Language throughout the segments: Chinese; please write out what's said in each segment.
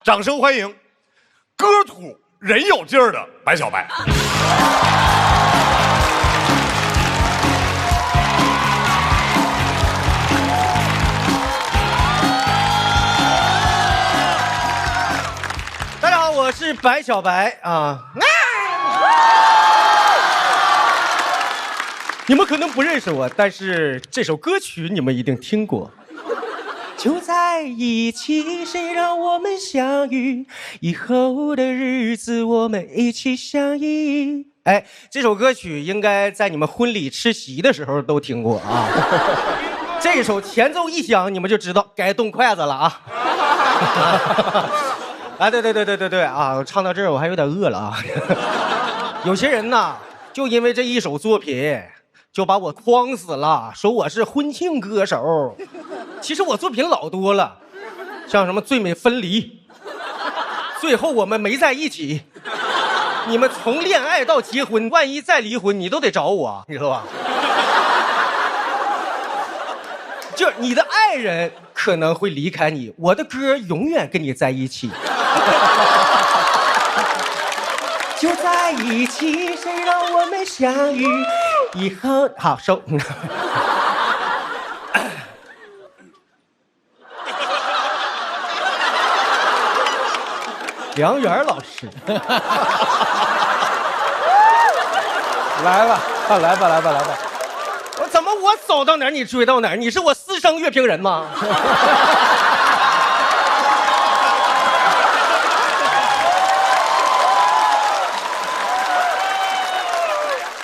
掌声欢迎歌土人有劲儿的白小白。大家好，我是白小白啊。你们可能不认识我，但是这首歌曲你们一定听过。就在一起，谁让我们相遇？以后的日子，我们一起相依。哎，这首歌曲应该在你们婚礼吃席的时候都听过啊。这首前奏一响，你们就知道该动筷子了啊。啊，对啊！唱到这儿我还有点饿了啊。有些人呐，就因为这一首作品，就把我诓死了，说我是婚庆歌手。其实我作品老多了，像什么最美分离，最后我们没在一起。你们从恋爱到结婚，万一再离婚，你都得找我，你知道吧？就你的爱人可能会离开你，我的歌永远跟你在一起。就在一起，谁让我们相遇？以后好收。梁元老师，来吧，来吧。怎么我走到哪儿你追到哪儿？你是我私生乐评人吗？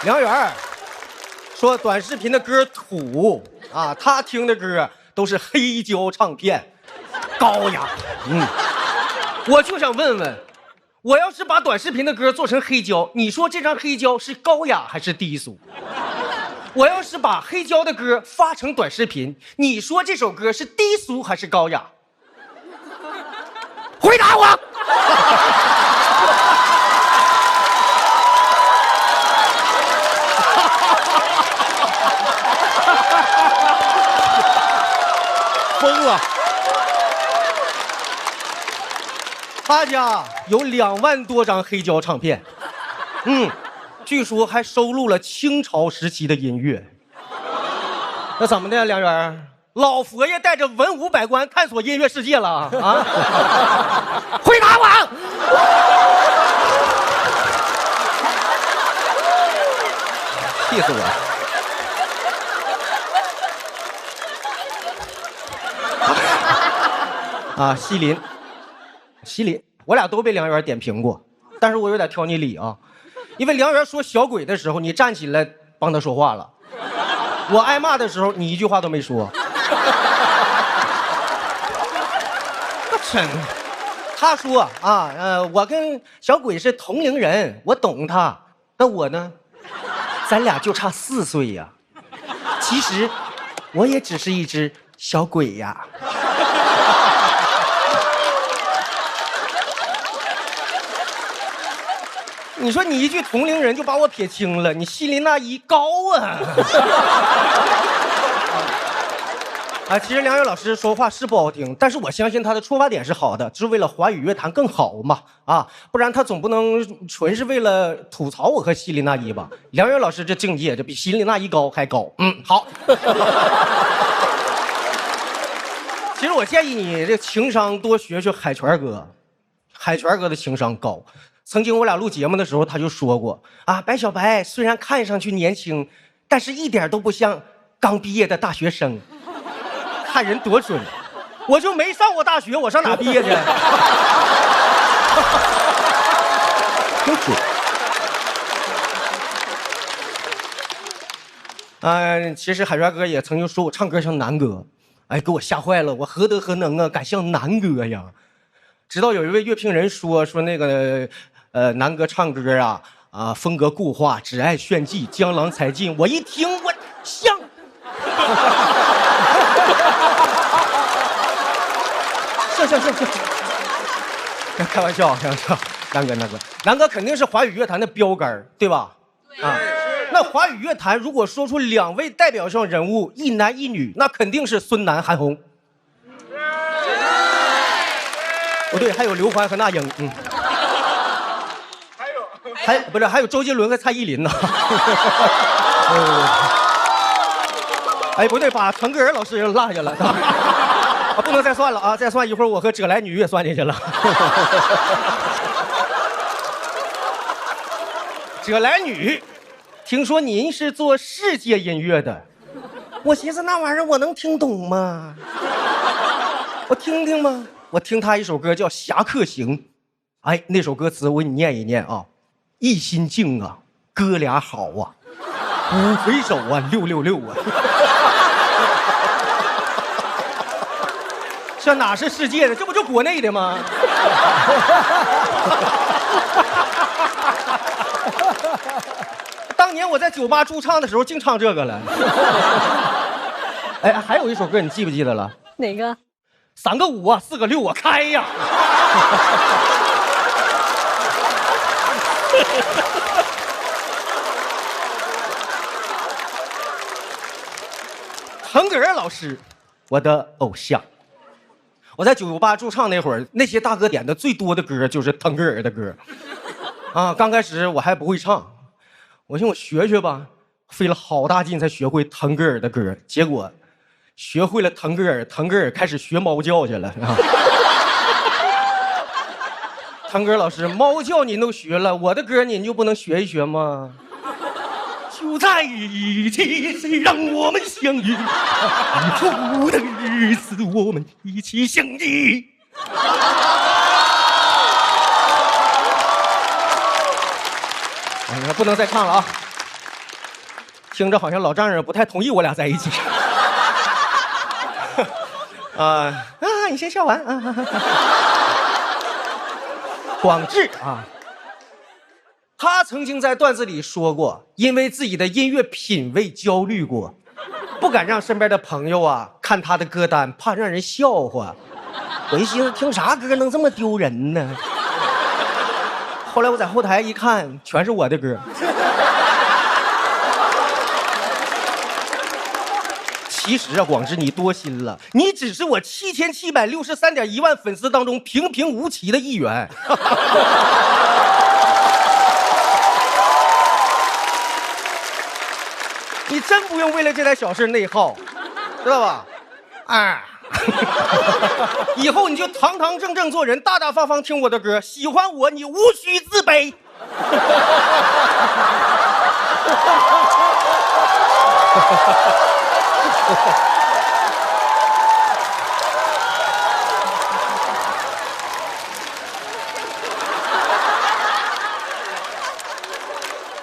梁元说短视频的歌土啊，他听的歌都是黑胶唱片，高雅。我就想问问，我要是把短视频的歌做成黑胶，你说这张黑胶是高雅还是低俗？我要是把黑胶的歌发成短视频，你说这首歌是低俗还是高雅？回答我！疯了！他家有2万多张黑胶唱片，据说还收录了清朝时期的音乐。那怎么的，梁元？老佛爷带着文武百官探索音乐世界了啊！回答我！气死我了！啊，西林，我俩都被梁元点评过，但是我有点挑你理啊，因为梁元说小鬼的时候，你站起来帮他说话了；我挨骂的时候，你一句话都没说。真，他说啊，我跟小鬼是同龄人，我懂他，那我呢，咱俩就差4岁呀。其实，我也只是一只小鬼呀。你说你一句同龄人就把我撇清了，你西林那一高啊！啊，其实梁元老师说话是不好听，但是我相信他的出发点是好的，就是为了华语乐坛更好嘛，啊，不然他总不能纯是为了吐槽我和西林那一吧？梁元老师这境界，这比西林那一高还高。好。其实我建议你这情商多学学海泉哥，海泉哥的情商高。曾经我俩录节目的时候，他就说过啊，白小白虽然看上去年轻，但是一点都不像刚毕业的大学生。看人多准，我就没上过大学，我上哪毕业去？多准。其实海泉哥也曾经说我唱歌像南哥，哎，给我吓坏了，我何德何能啊，敢像南哥呀？直到有一位乐评人说那个南哥唱歌啊风格固化，只爱炫技，江郎才尽。我一听我像。像，开玩笑，南哥肯定是华语乐坛的标杆，对吧？对啊。那华语乐坛如果说出2位代表性人物，一男一女，那肯定是孙楠、韩红。不对，还有刘欢和那英，还有周杰伦和蔡依林呢。哎，不对，把腾格尔老师落下了，不能再算了啊！再算一会儿，我和葛莱女也算进去了。葛莱女，听说您是做世界音乐的，我寻思那玩意儿我能听懂吗？我听听吗？我听他一首歌叫《侠客行》，哎，那首歌词我给你念一念啊：一心静啊，哥俩好啊，五回首啊，666啊。这哪是世界的，这不就国内的吗？当年我在酒吧驻唱的时候，净唱这个了。哎，还有一首歌你记不记得了？哪个？3个5啊，4个6啊，开呀！腾格尔老师，我的偶像。我在酒吧驻唱那会儿，那些大哥点的最多的歌就是腾格尔的歌。啊，刚开始我还不会唱，我寻思我学学吧，费了好大劲才学会腾格尔的歌，结果学会了腾格尔，腾格尔开始学猫叫去了。腾格尔老师，猫叫您都学了，我的歌您就不能学一学吗？就在一起，谁让我们相遇？以后的日子，我们一起相依。哎，不能再唱了啊！听着好像老丈人不太同意我俩在一起。你先笑完啊。广智啊。他曾经在段子里说过，因为自己的音乐品味焦虑过，不敢让身边的朋友啊看他的歌单，怕让人笑话。我一寻思，听啥歌能这么丢人呢？后来我在后台一看，全是我的歌。其实啊，广智你多心了，你只是我7763.1万粉丝当中平平无奇的一员。你真不用为了这点小事内耗，知道吧？啊，以后你就堂堂正正做人，大大方方听我的歌，喜欢我你无需自卑。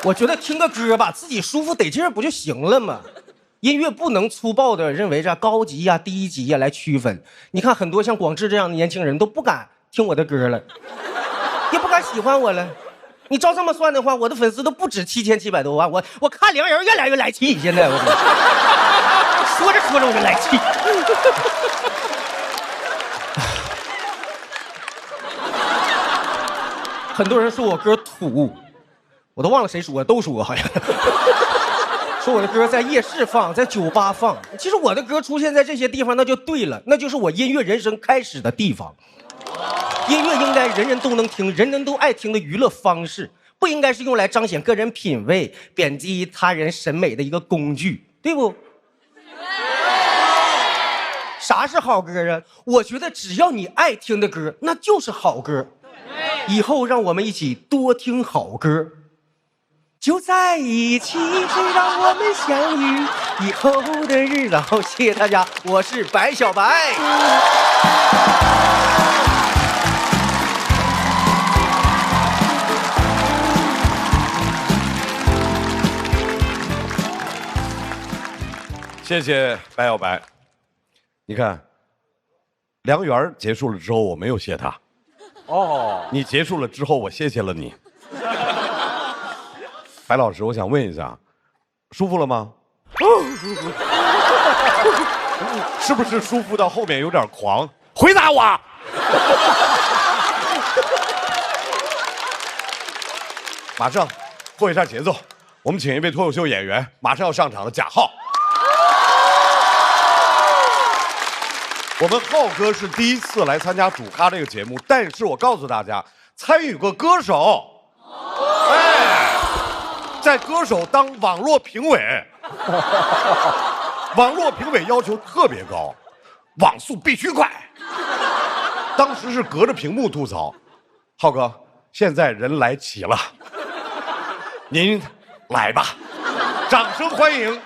我觉得听个歌吧，自己舒服得劲儿不就行了吗？音乐不能粗暴的认为这高级呀、低级呀来区分。你看很多像广智这样的年轻人都不敢听我的歌了，也不敢喜欢我了。你照这么算的话，我的粉丝都不止7700多万。我看梁人越来越来气，现在我说着说着我就来气。很多人说我歌土。我都忘了谁说，都说好像说我的歌在夜市放，在酒吧放。其实我的歌出现在这些地方，那就对了，那就是我音乐人生开始的地方。音乐应该人人都能听，人人都爱听的娱乐方式，不应该是用来彰显个人品味、贬低他人审美的一个工具，对不？啥是好歌啊？我觉得只要你爱听的歌，那就是好歌。以后让我们一起多听好歌。就在一起，谁让我们相遇？以后的日子，好，谢谢大家，我是白小白。谢谢白小白。你看，梁园结束了之后，我没有谢他。哦，你结束了之后，我谢谢了你。白老师，我想问一下，舒服了吗？是不是舒服到后面有点狂？回答我！马上过一下节奏，我们请一位脱口秀演员马上要上场的贾浩。我们浩哥是第一次来参加主咖这个节目，但是我告诉大家，参与过歌手，哎，在歌手当网络评委，网络评委要求特别高，网速必须快。当时是隔着屏幕吐槽，浩哥，现在人来齐了，您来吧，掌声欢迎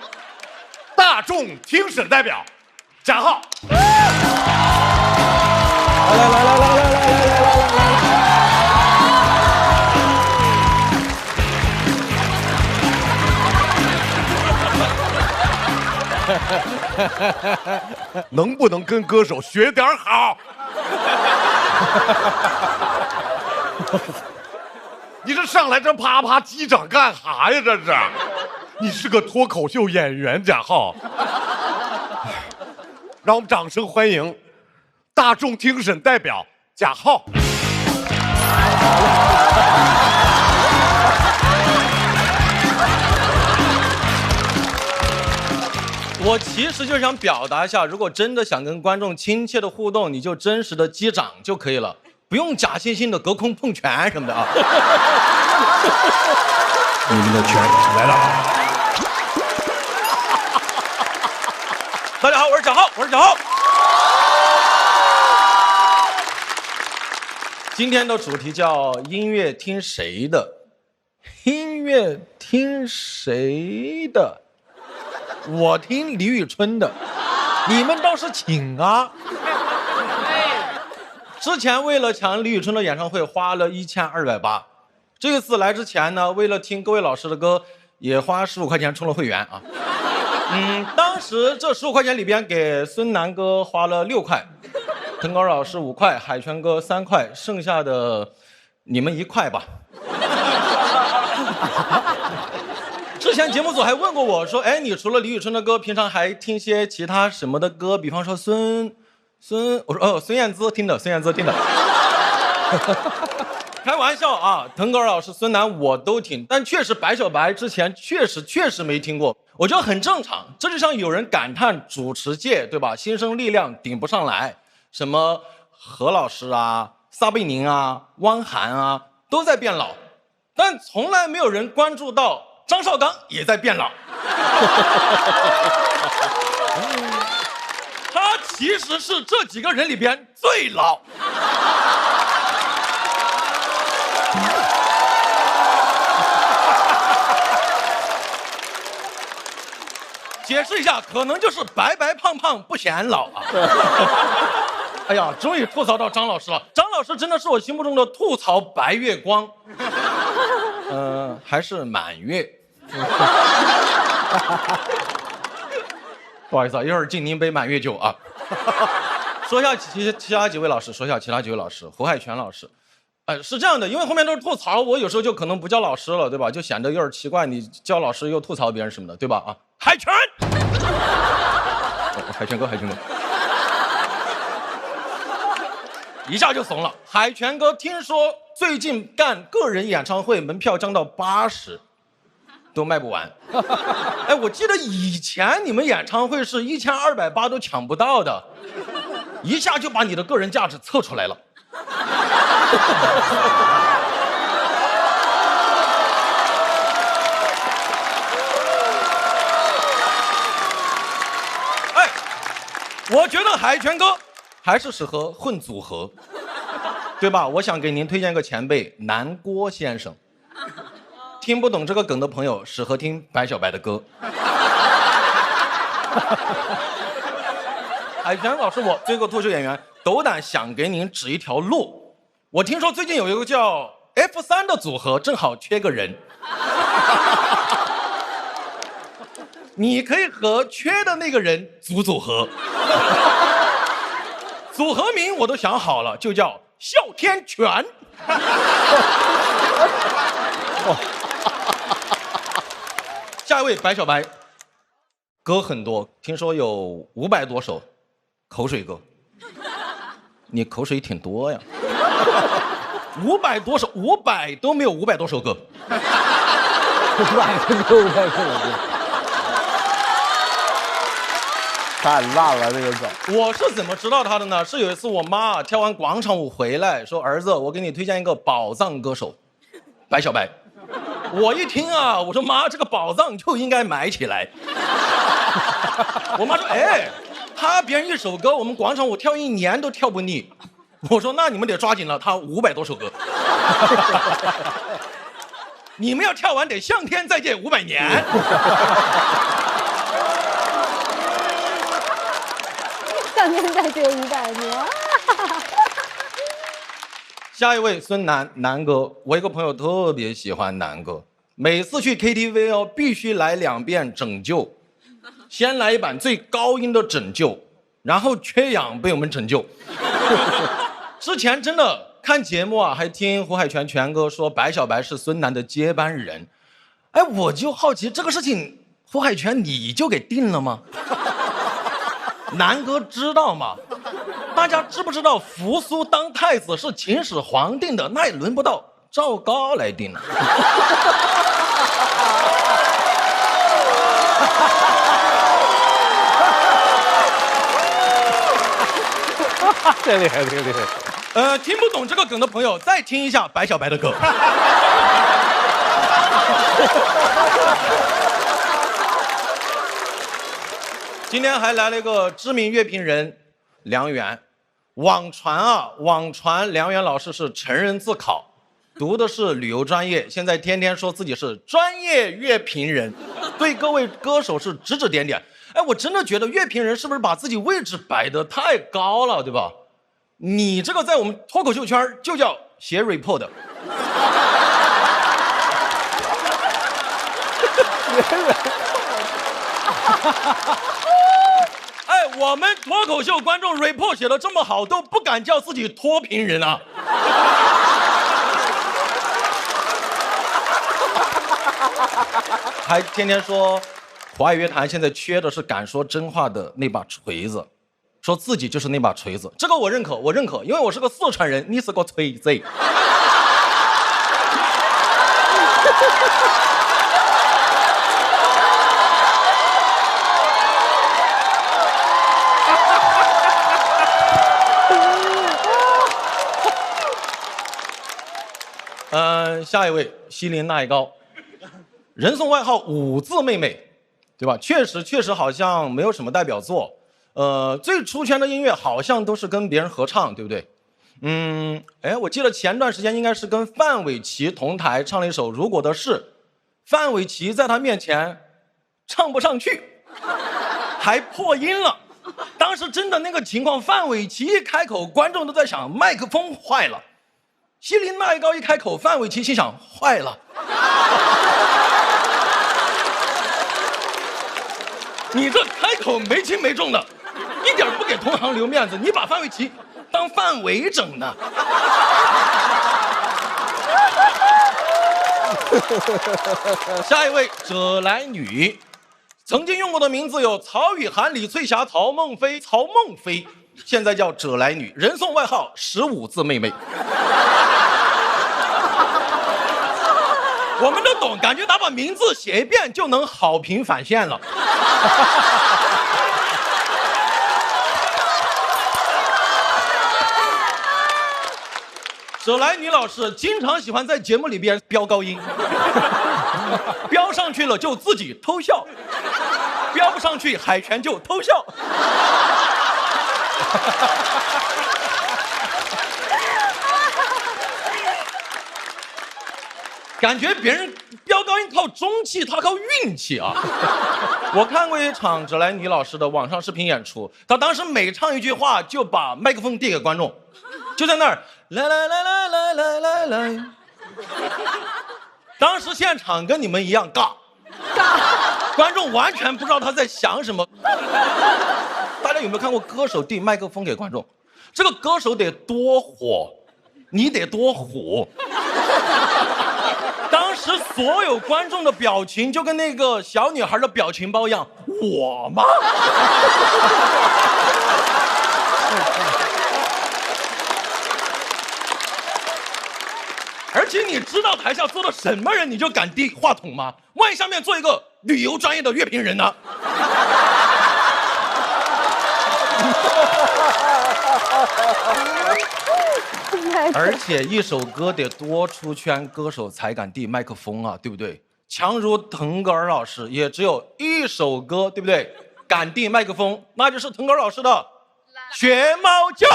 大众听审代表贾浩。能不能跟歌手学点好？你这上来这啪啪击掌干哈呀？这是，你是个脱口秀演员，贾浩。让我们掌声欢迎大众听审代表贾浩。我其实就想表达一下，如果真的想跟观众亲切的互动，你就真实的击掌就可以了，不用假惺惺的隔空碰拳什么的啊。你们的拳来了。大家好，我是贾浩，我是贾浩。今天的主题叫音乐听谁的？音乐听谁的？我听李宇春的，你们倒是请啊！之前为了抢李宇春的演唱会花了1280，这次来之前呢，为了听各位老师的歌，也花15块钱充了会员啊。当时这15块钱里边给孙楠哥花了6块，腾格尔老师5块，海泉哥3块，剩下的你们1块吧。之前节目组还问过我说，哎，你除了李宇春的歌，平常还听些其他什么的歌？比方说我说孙燕姿听的，孙燕姿听的。开玩笑啊，腾格尔老师、孙楠我都听，但确实白小白之前确实没听过，我觉得很正常。这就像有人感叹主持界，对吧？新生力量顶不上来，什么何老师啊、撒贝宁啊、汪涵啊都在变老，但从来没有人关注到张绍刚也在变老。他其实是这几个人里边最老。解释一下，可能就是白白胖胖不显老啊。哎呀，终于吐槽到张老师了。张老师真的是我心目中的吐槽白月光，还是满月。不好意思啊，一会儿敬您杯满月酒啊。说一下其他几位老师，胡海泉老师。是这样的，因为后面都是吐槽，我有时候就可能不叫老师了，对吧？就显得有点奇怪，你叫老师又吐槽别人什么的，对吧？啊，海泉，海泉哥，一下就怂了。海泉哥听说最近干个人演唱会，门票降到80，都卖不完。哎，我记得以前你们演唱会是1280都抢不到的，一下就把你的个人价值测出来了。哎，我觉得海泉哥还是适合混组合，对吧？我想给您推荐一个前辈南郭先生，听不懂这个梗的朋友适合听白小白的歌。海泉老师，我这个脱口秀演员斗胆想给您指一条路。我听说最近有一个叫 F3 的组合，正好缺个人。你可以和缺的那个人组合。组合名我都想好了，就叫哮天犬。下一位白小白，歌很多，听说有500多首口水歌。你口水挺多呀。500多首，500都没有500多首歌。太烂了这个梗。我是怎么知道他的呢？是有一次我妈跳完广场舞回来，说：“儿子，我给你推荐一个宝藏歌手，白小白。”我一听啊，我说妈，这个宝藏就应该买起来。我妈说：“哎，他别人一首歌，我们广场舞跳1年都跳不腻。”我说：“那你们得抓紧了，他500多首歌。”你们要跳完得向天再借500年。向天再借500年。下一位孙楠，楠哥，我一个朋友特别喜欢楠哥，每次去 KTV 哦，必须来2遍拯救，先来一版最高音的拯救，然后缺氧被我们拯救。之前真的看节目啊，还听胡海泉泉哥说白小白是孙楠的接班人，哎，我就好奇这个事情，胡海泉你就给定了吗？楠哥知道吗？大家知不知道扶苏当太子是秦始皇定的，那也轮不到赵高来定了。这厉害，这厉害。听不懂这个梗的朋友，再听一下白小白的歌。今天还来了一个知名乐评人梁元，网传梁元老师是成人自考，读的是旅游专业，现在天天说自己是专业乐评人，对各位歌手是指指点点。哎，我真的觉得乐评人是不是把自己位置摆得太高了，对吧？你这个在我们脱口秀圈就叫写 report 的。哎，我们脱口秀观众 report 写的这么好，都不敢叫自己脱评人啊。还天天说华语乐坛现在缺的是敢说真话的那把锤子，说自己就是那把锤子，这个我认可，因为我是个四川人，你是个锤子。下一位西林奈高，人送外号5字妹妹，对吧？确实好像没有什么代表作，最出圈的音乐好像都是跟别人合唱，对不对？我记得前段时间应该是跟范玮琪同台唱了一首《如果的事》，范玮琪在他面前唱不上去，还破音了。当时真的那个情况，范玮琪一开口，观众都在想麦克风坏了。西林奈高一开口，范玮琪心想坏了。你这开口没轻没重的，一点不给同行留面子，你把范玮琪当范伟整呢。下一位者来女，曾经用过的名字有曹雨涵、李翠霞、曹孟非、曹孟非，现在叫者来女，人送外号15字妹妹。我们都懂，感觉他把名字写一遍就能好评返现了。者来女老师经常喜欢在节目里边飙高音，飙上去了就自己偷笑，飙不上去海泉就偷笑。感觉别人飙高音靠中气，他靠运气啊！我看过一场者来女老师的网上视频演出，她当时每唱一句话就把麦克风递给观众，就在那儿来来来来来来来来。当时现场跟你们一样尬，观众完全不知道他在想什么。大家有没有看过歌手递麦克风给观众？这个歌手得多火，你得多虎。当时所有观众的表情就跟那个小女孩的表情包一样，我吗？而且你知道台下坐的什么人，你就敢递话筒吗？万一下面坐一个旅游专业的乐评人呢？太而且一首歌得多出圈，歌手才敢递麦克风啊，对不对？强如腾格尔老师，也只有一首歌，对不对？敢递麦克风，那就是腾格尔老师的《学猫叫》。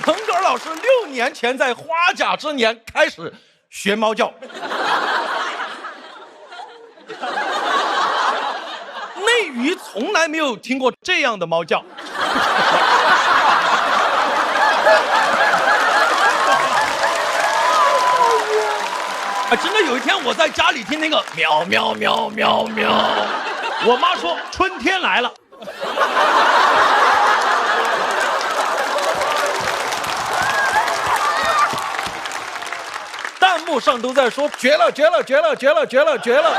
腾格尔老师6年前在花甲之年开始学猫叫，内娱从来没有听过这样的猫叫。真的有一天我在家里听那个喵喵喵喵喵，我妈说春天来了。弹幕上都在说绝了绝了绝了绝了绝了绝了。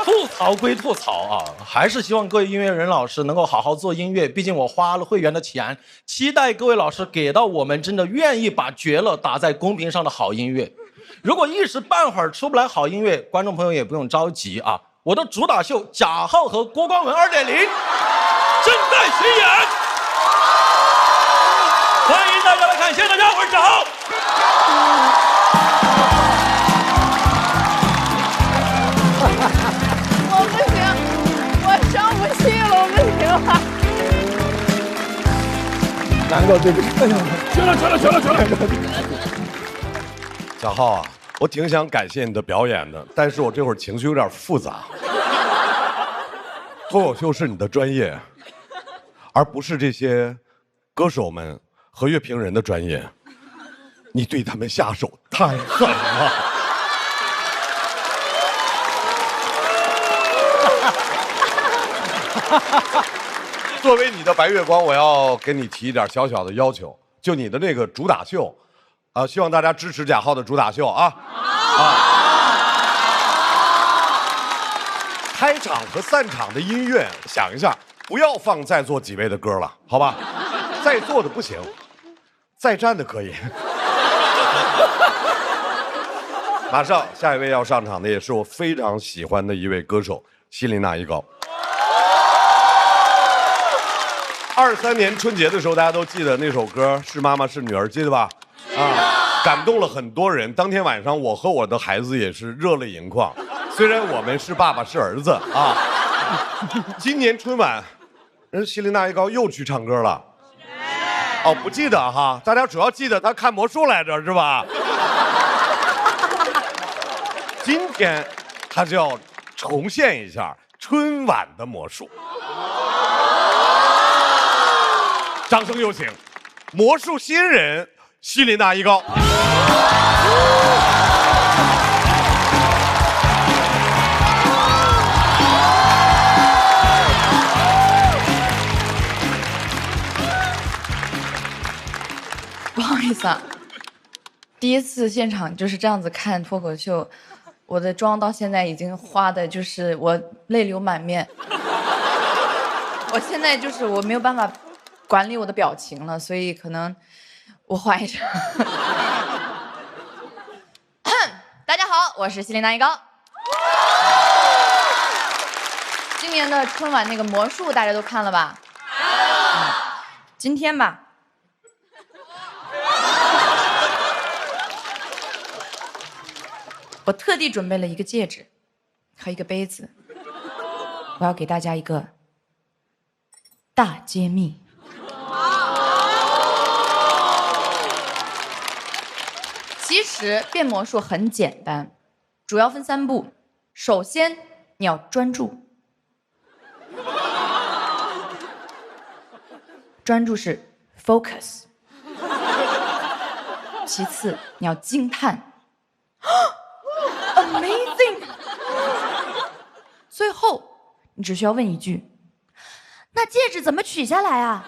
吐槽归吐槽啊，还是希望各位音乐人老师能够好好做音乐，毕竟我花了会员的钱，期待各位老师给到我们真的愿意把绝了打在公屏上的好音乐。如果一时半会儿出不来好音乐，观众朋友也不用着急啊，我的主打秀贾浩和郭光文2.0正在巡演，欢迎大家来看，谢谢大家，我是贾浩。我不行，我上不去了，我不行了。难过，对不起。全了。小浩啊，我挺想感谢你的表演的，但是我这会儿情绪有点复杂。脱口秀是你的专业，而不是这些歌手们和乐评人的专业。你对他们下手太狠了。作为你的白月光，我要跟你提一点小小的要求，就你的那个主打秀，希望大家支持贾浩的主打秀啊！开场和散场的音乐，想一下，不要放在座几位的歌了，好吧？在座的不行，在站的可以。马上下一位要上场的也是我非常喜欢的一位歌手希林娜依高。23年春节的时候，大家都记得那首歌《是妈妈是女儿》，记得吧？感动了很多人。当天晚上，我和我的孩子也是热泪盈眶。虽然我们是爸爸是儿子啊。今年春晚，人希林娜依高又去唱歌了。哦，不记得哈，大家主要记得他看魔术来着，是吧？今天他就要重现一下春晚的魔术。掌声有请魔术新人希林娜依高。不好意思啊，第一次现场就是这样子看脱口秀，我的妆到现在已经花的就是我泪流满面。我现在就是我没有办法管理我的表情了，所以可能我换一场。大家好，我是希林娜依高。今年的春晚那个魔术大家都看了吧？今天吧，我特地准备了一个戒指和一个杯子，我要给大家一个大揭秘。其实变魔术很简单，主要分3步。首先你要专注，专注是 focus。其次你要惊叹，amazing。最后你只需要问一句：那戒指怎么取下来啊？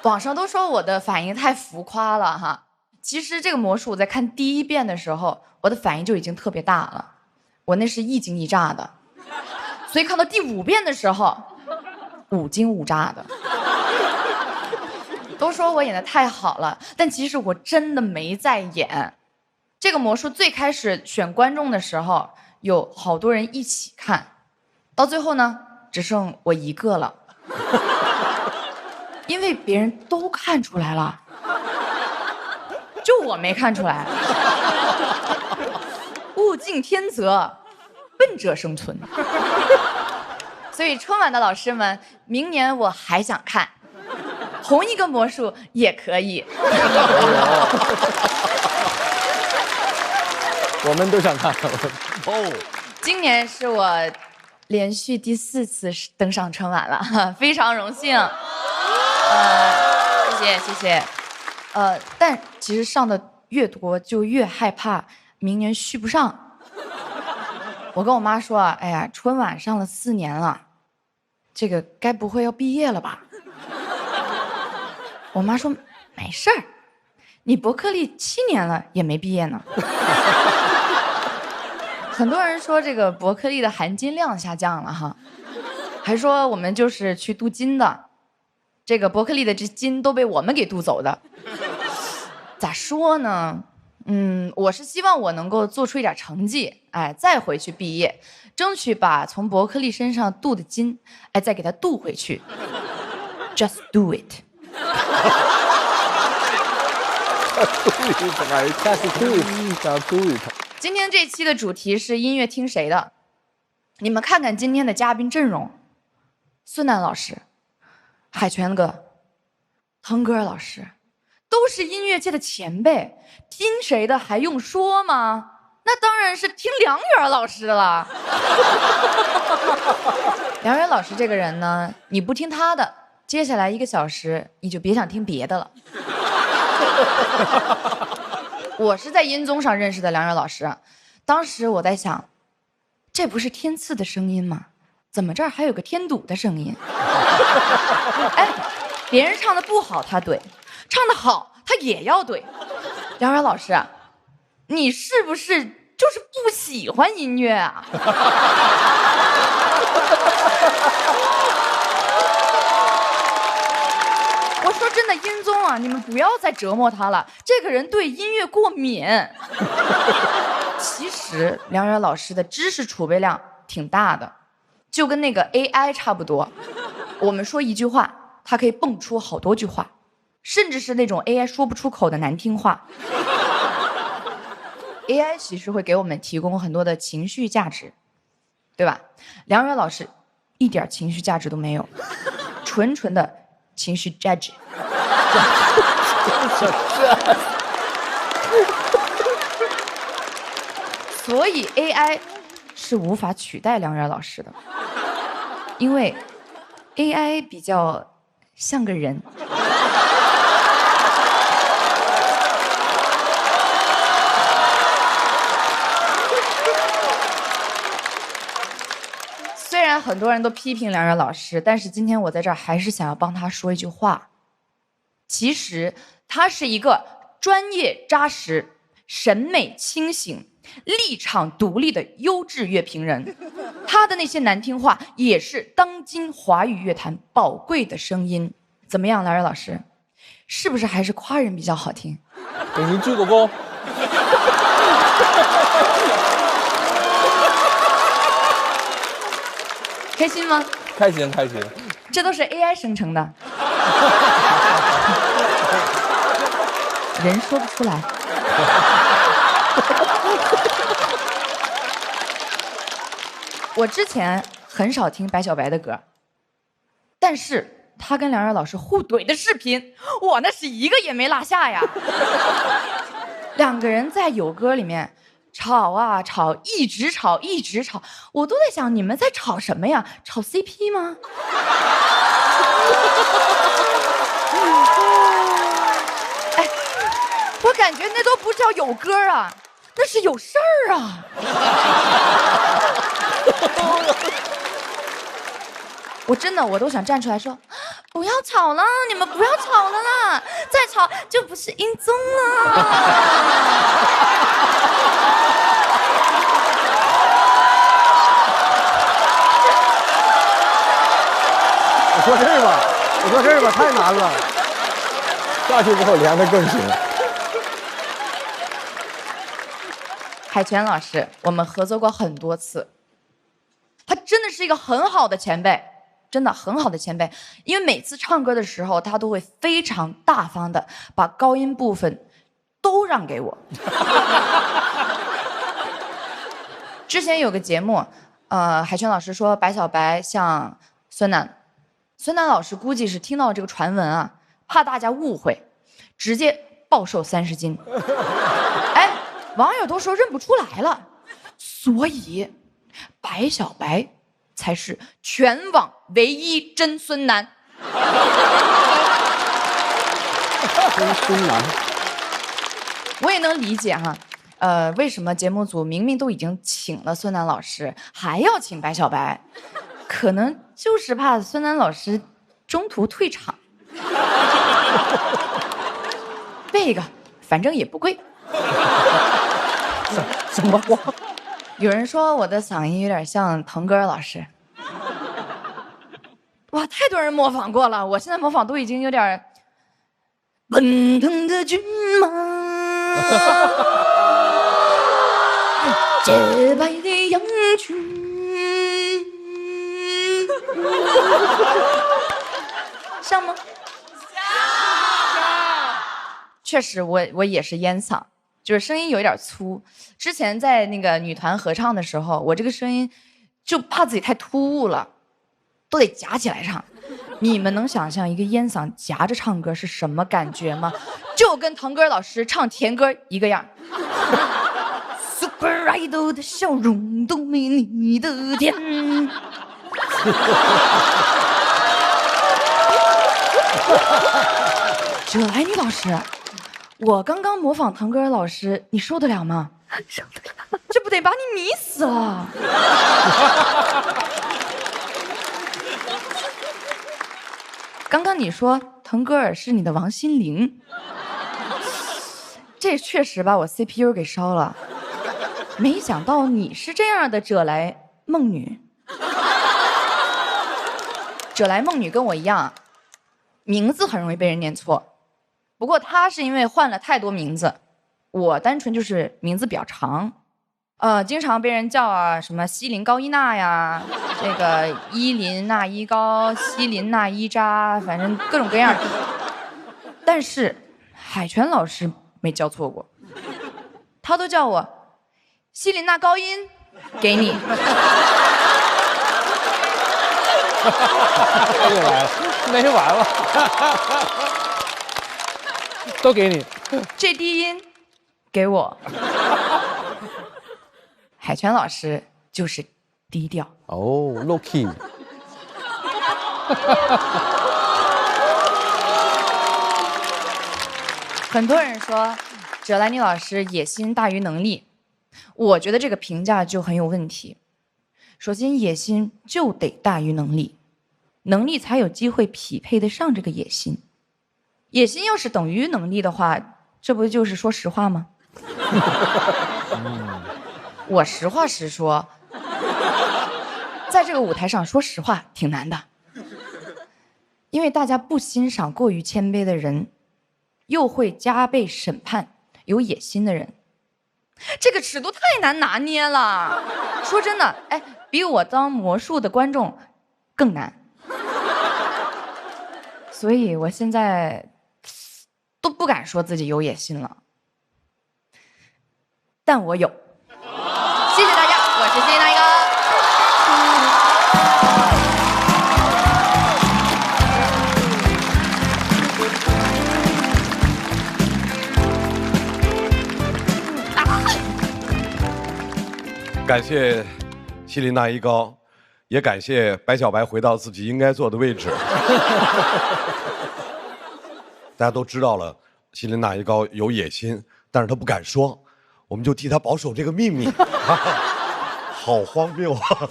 网上都说我的反应太浮夸了哈，其实这个魔术我在看第1遍的时候，我的反应就已经特别大了，我那是一惊一乍的，所以看到第5遍的时候，5惊5乍的。都说我演的太好了，但其实我真的没在演。这个魔术最开始选观众的时候，有好多人一起看，到最后呢，只剩我一个了，因为别人都看出来了，就我没看出来。物竞天择，笨者生存。所以春晚的老师们，明年我还想看，同一个魔术也可以。我们都想看。哦，今年是我连续第4次登上春晚了，非常荣幸。谢谢。但其实上的越多，就越害怕明年续不上。我跟我妈说，哎呀，春晚上了4年了，这个该不会要毕业了吧？我妈说没事儿，你伯克利7年了也没毕业呢。很多人说这个伯克利的含金量下降了哈，还说我们就是去镀金的，这个伯克利的这金都被我们给镀走的。咋说呢？我是希望我能够做出一点成绩，再回去毕业，争取把从伯克利身上镀的金，再给它镀回去。Just do it。今天这期的主题是音乐听谁的？你们看看今天的嘉宾阵容：孙楠老师、海泉哥、腾格尔老师，都是音乐界的前辈，听谁的还用说吗？那当然是听梁元老师的了。梁元老师这个人呢，你不听他的，接下来1个小时你就别想听别的了。我是在音综上认识的梁元老师，当时我在想，这不是天赐的声音吗？怎么这儿还有个天赌的声音？别人唱的不好他怼，唱的好他也要怼。梁元老师，你是不是就是不喜欢音乐啊？我说真的，音综啊，你们不要再折磨他了，这个人对音乐过敏。其实梁元老师的知识储备量挺大的，就跟那个 AI 差不多。我们说一句话，它可以蹦出好多句话，甚至是那种 AI 说不出口的难听话。AI 其实会给我们提供很多的情绪价值，对吧？梁元老师一点情绪价值都没有，纯纯的情绪 judge。所以 AI 是无法取代梁元老师的，因为 AI 比较像个人。虽然很多人都批评梁元老师，但是今天我在这儿还是想要帮他说一句话。其实他是一个专业扎实、审美清醒、立场独立的优质乐评人，他的那些难听话也是当今华语乐坛宝贵的声音。怎么样，梁元老师，是不是还是夸人比较好听？给您鞠个躬。开心吗？开心开心。这都是 AI 生成的，人说不出来。我之前很少听白小白的歌，但是他跟梁元老师互怼的视频，我那是一个也没落下呀。两个人在有歌里面吵啊吵，一直吵一直吵，我都在想你们在吵什么呀？吵 CP 吗？哎，我感觉那都不叫有歌啊，那是有事儿啊。我真的我都想站出来说，不要吵了，你们不要吵了啦，再吵就不是音综了。我说这儿吧，太难了。下去之后连的更深。海泉老师，我们合作过很多次，他真的是一个很好的前辈，真的很好的前辈。因为每次唱歌的时候，他都会非常大方的把高音部分都让给我。之前有个节目，海泉老师说白小白像孙楠，孙楠老师估计是听到这个传闻啊，怕大家误会，直接暴瘦30斤。哎，网友都说认不出来了，所以白小白才是全网唯一真孙楠。真孙楠，我也能理解哈，为什么节目组明明都已经请了孙楠老师，还要请白小白？可能就是怕孙楠老师中途退场。这个反正也不贵。什么话？有人说我的嗓音有点像腾格尔老师。哇，太多人模仿过了，我现在模仿都已经有点奔腾的骏马，洁白的羊群，像吗？确实我也是烟嗓，就是声音有一点粗。之前在那个女团合唱的时候，我这个声音就怕自己太突兀了，都得夹起来唱。你们能想象一个烟嗓夹着唱歌是什么感觉吗？就跟腾格尔老师唱甜歌一个样。Super Idol 的笑容都没你的甜。哲来你老师，我刚刚模仿腾格尔老师，你受得了吗？受得了，这不得把你迷死了。刚刚你说腾格尔是你的王心凌，这确实把我 CPU 给烧了。没想到你是这样的哲来梦女。哲来梦女跟我一样，名字很容易被人念错。不过她是因为换了太多名字，我单纯就是名字比较长，经常被人叫啊什么西林高一娜呀，这个伊林娜依高，西林娜依扎，反正各种各样的。但是海泉老师没叫错过，他都叫我西林娜高音，给你。又来了，没完了，都给你。这低音给我。海泉老师就是低调哦 ，low key。很多人说哲来你老师野心大于能力，我觉得这个评价就很有问题。首先，野心就得大于能力，能力才有机会匹配得上这个野心。野心要是等于能力的话，这不就是说实话吗？我实话实说，在这个舞台上说实话挺难的，因为大家不欣赏过于谦卑的人，又会加倍审判有野心的人，这个尺度太难拿捏了。说真的，哎，比我当魔术的观众更难。所以我现在都不敢说自己有野心了，但我有。谢谢大家，我是谢娜一个。感谢西林娜依高，也感谢白小白回到自己应该坐的位置。大家都知道了，西林娜依高有野心，但是他不敢说，我们就替他保守这个秘密。好荒谬啊！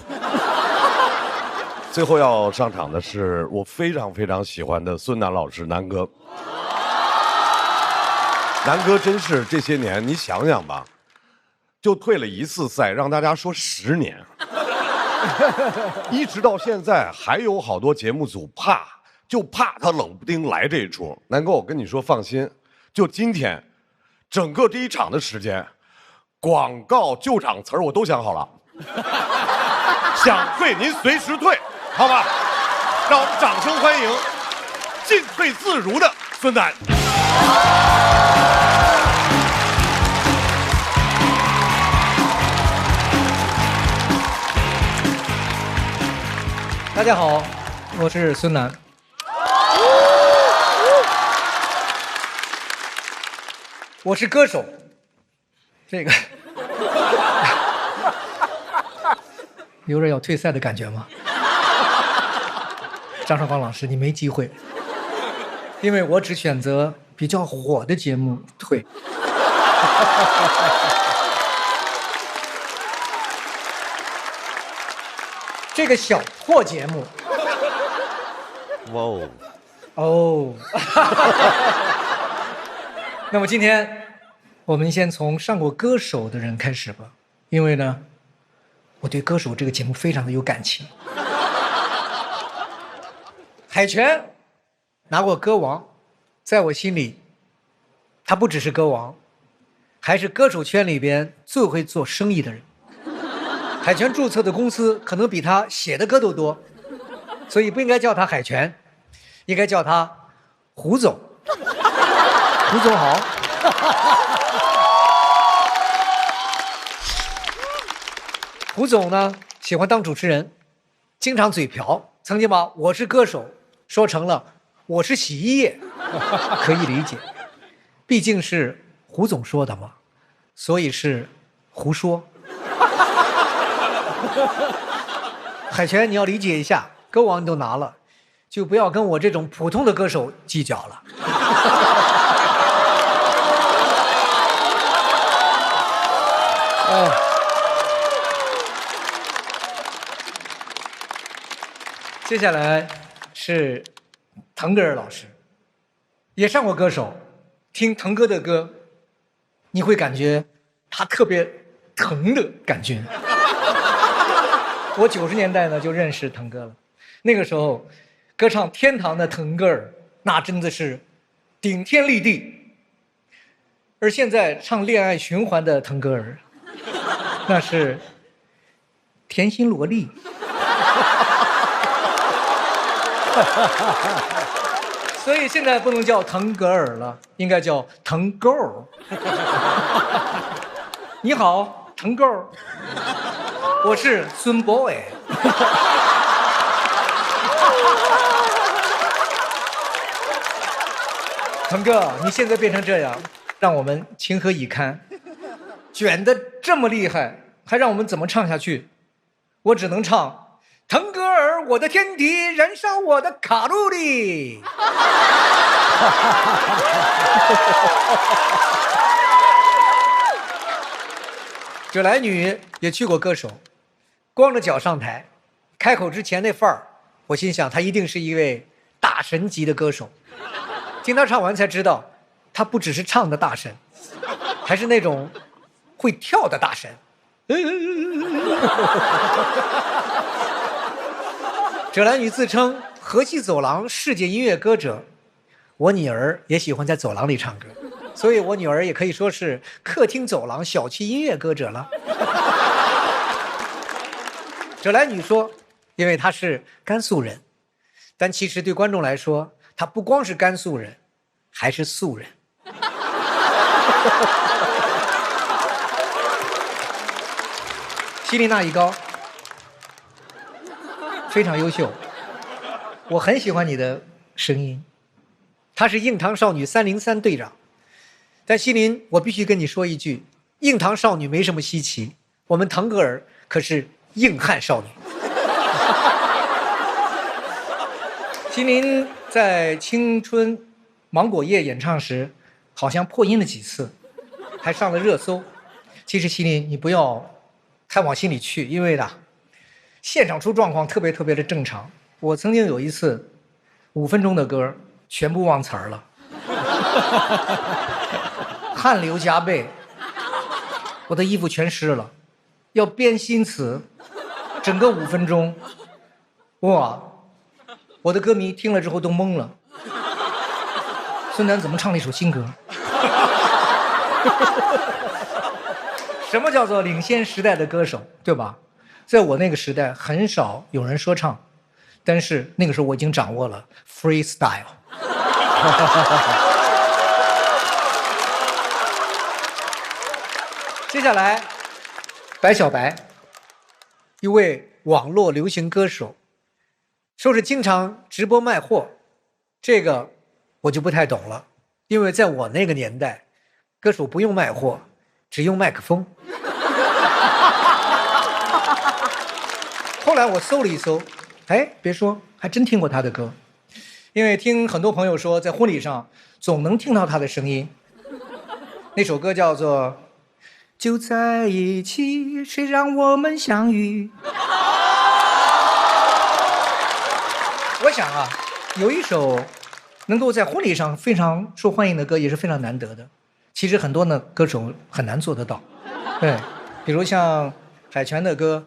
最后要上场的是我非常非常喜欢的孙楠老师，南哥。南哥真是这些年，你想想吧，就退了一次赛，让大家说10年，一直到现在还有好多节目组怕就怕他冷不丁来这一出。南哥，我跟你说，放心，就今天，整个这一场的时间，广告、救场词儿我都想好了。想退您随时退，好吧？让我们掌声欢迎进退自如的孙楠。大家好，我是孙楠。我是歌手。这个有点要退赛的感觉吗？张绍刚老师，你没机会，因为我只选择比较火的节目退。这个小破节目，哇哦，哦，那么今天我们先从上过歌手的人开始吧，因为呢，我对歌手这个节目非常的有感情。海泉拿过歌王，在我心里，他不只是歌王，还是歌手圈里边最会做生意的人。海泉注册的公司可能比他写的歌都多，所以不应该叫他海泉，应该叫他胡总。胡总好。胡总呢喜欢当主持人，经常嘴瓢，曾经把我是歌手说成了我是洗衣液，可以理解，毕竟是胡总说的嘛，所以是胡说。海泉，你要理解一下，歌王你都拿了，就不要跟我这种普通的歌手计较了。接下来是腾格尔老师，也上过歌手，听腾哥的歌，你会感觉他特别疼的感觉。我90年代呢就认识腾哥了，那个时候歌唱天堂的腾格尔那真的是顶天立地，而现在唱恋爱循环的腾格尔那是甜心萝莉。所以现在不能叫腾格尔了，应该叫腾够。你好，腾够，我是孙 boy。腾哥，你现在变成这样，让我们情何以堪？卷得这么厉害，还让我们怎么唱下去？我只能唱腾格尔，我的天敌，燃烧我的卡路里。葛莱女也去过歌手，光着脚上台，开口之前那范儿，我心想她一定是一位大神级的歌手。听她唱完才知道，她不只是唱的大神，还是那种会跳的大神。葛莱女自称河西走廊世界音乐歌者，我女儿也喜欢在走廊里唱歌，所以我女儿也可以说是客厅走廊小区音乐歌者了。葛莱女说，因为她是甘肃人，但其实对观众来说，她不光是甘肃人，还是素人。希丽娜一高非常优秀，我很喜欢你的声音。她是硬糖少女303队长，但希林，我必须跟你说一句，硬糖少女没什么稀奇，我们腾格尔可是硬汉少女。希林在青春芒果叶演唱时，好像破音了几次，还上了热搜。其实希林，你不要太往心里去，因为呢，现场出状况特别的正常。我曾经有一次5分钟的歌全部忘词儿了，汗流浃背，我的衣服全湿了，要编新词，整个5分钟，哇，我的歌迷听了之后都懵了。孙楠怎么唱了一首新歌？什么叫做领先时代的歌手，对吧？在我那个时代，很少有人说唱，但是那个时候我已经掌握了 freestyle。接下来，白小白，一位网络流行歌手，说是经常直播卖货，这个我就不太懂了，因为在我那个年代，歌手不用卖货，只用麦克风。后来我搜了一搜，哎，别说，还真听过他的歌，因为听很多朋友说，在婚礼上总能听到他的声音。那首歌叫做就在一起，谁让我们相遇。我想啊，有一首能够在婚礼上非常受欢迎的歌也是非常难得的。其实很多呢歌手很难做得到，对，比如像海泉的歌，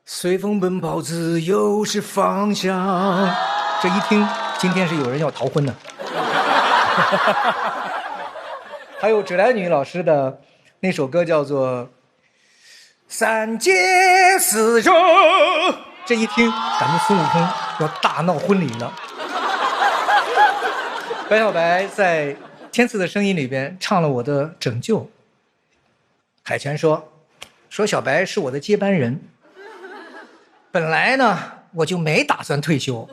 随风奔跑，自由是方向。这一听，今天是有人要逃婚的。还有芷来女老师的那首歌叫做《三界四热》，这一听，感觉孙悟空要大闹婚礼了。白小白在《天赐的声音》里边唱了我的拯救。海泉说小白是我的接班人。本来呢，我就没打算退休。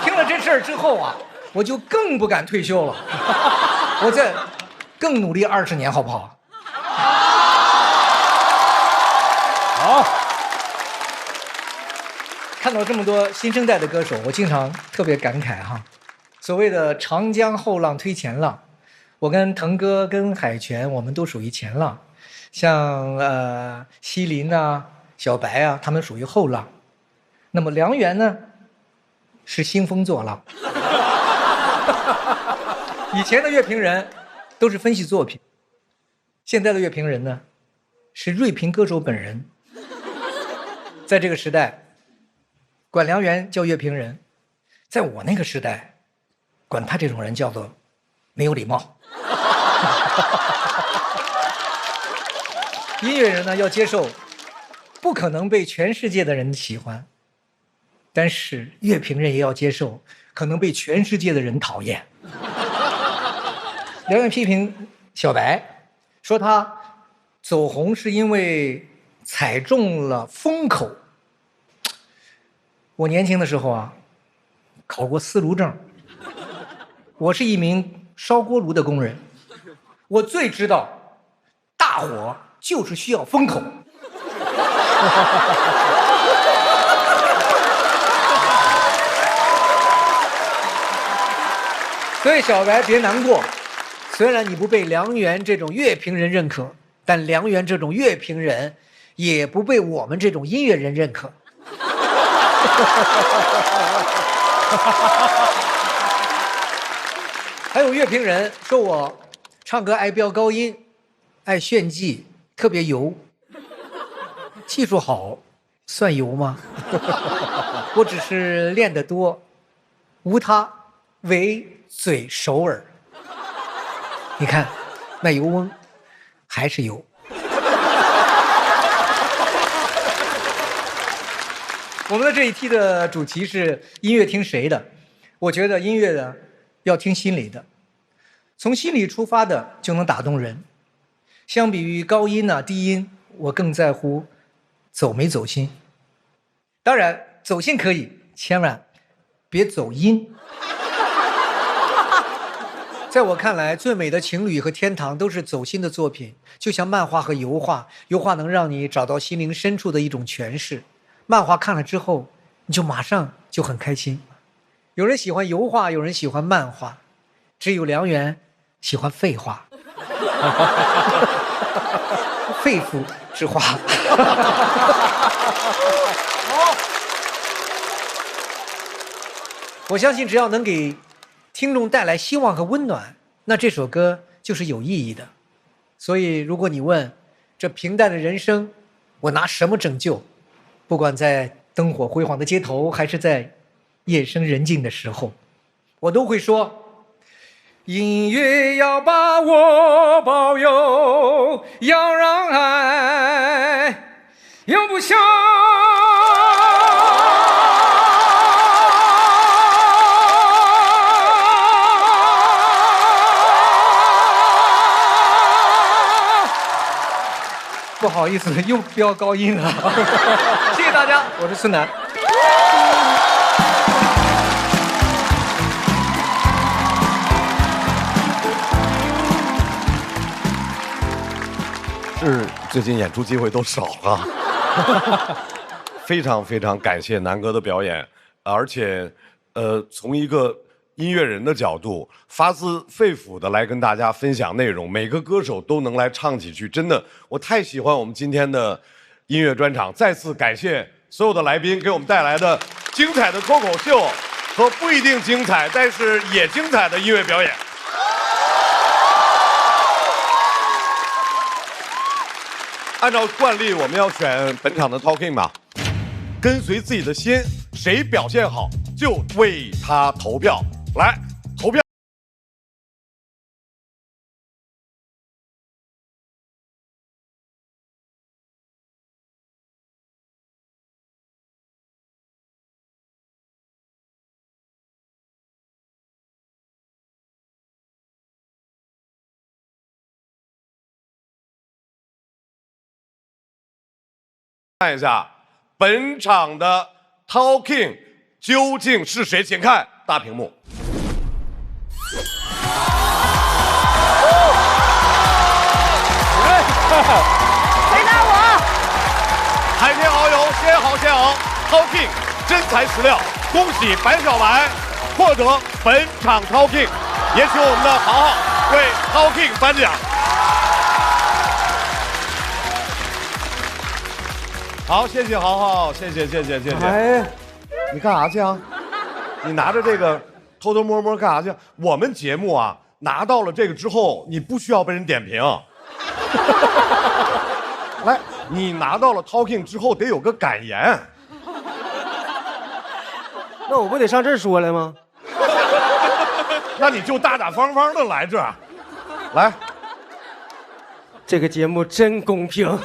听了这事儿之后啊，我就更不敢退休了。我再更努力20年，好不好？好，看到这么多新生代的歌手，我经常特别感慨哈。所谓的长江后浪推前浪，我跟腾哥、跟海泉，我们都属于前浪，像西林啊、小白啊，他们属于后浪。那么梁元呢，是兴风作浪。以前的乐评人都是分析作品，现在的乐评人呢，是锐评歌手本人。在这个时代，管梁元叫乐评人，在我那个时代，管他这种人叫做没有礼貌。音乐人呢，要接受不可能被全世界的人喜欢，但是乐评人也要接受可能被全世界的人讨厌。梁元批评小白，说他走红是因为踩中了风口。我年轻的时候啊，考过司炉证，我是一名烧锅炉的工人，我最知道大火就是需要风口。所以小白别难过，虽然你不被梁元这种乐评人认可，但梁元这种乐评人也不被我们这种音乐人认可。还有乐评人说我唱歌爱飙高音，爱炫技，特别油。技术好算油吗？我只是练得多，无他，唯嘴熟耳。你看那油翁还是油。我们的这一期的主题是音乐听谁的？我觉得音乐的要听心里的，从心里出发的就能打动人。相比于高音啊、低音，我更在乎走没走心。当然走心可以，千万别走音。在我看来，最美的情侣和天堂都是走心的作品，就像漫画和油画，油画能让你找到心灵深处的一种诠释，漫画看了之后你就马上就很开心。有人喜欢油画，有人喜欢漫画，只有梁元喜欢废话。肺腑之话。我相信只要能给听众带来希望和温暖，那这首歌就是有意义的。所以如果你问这平淡的人生我拿什么拯救，不管在灯火辉煌的街头，还是在夜深人静的时候，我都会说：音乐要把我保佑，要让爱永不消。不好意思，又飙高音了。谢谢大家，我是孙楠。是最近演出机会都少啊。非常非常感谢南哥的表演，而且，从一个音乐人的角度，发自肺腑的来跟大家分享内容，每个歌手都能来唱几句，真的，我太喜欢我们今天的音乐专场。再次感谢所有的来宾给我们带来的精彩的脱口秀和不一定精彩，但是也精彩的音乐表演。按照惯例，我们要选本场的 Talking 嘛，跟随自己的心，谁表现好就为他投票。来，投票。看一下本场的 Talking 究竟是谁？请看大屏幕。回答我！海天好友，先好先好 ，Talking 真材实料，恭喜白小白获得本场 Talking， 也请我们的豪豪为 Talking 颁奖。好，谢谢豪豪，谢谢。哎，你干啥去啊？你拿着这个偷偷摸摸干啥去？我们节目啊，拿到了这个之后，你不需要被人点评。来，你拿到了 Talking 之后得有个感言。那我不得上这儿说来吗？那你就大大方方的来这儿，来。这个节目真公平。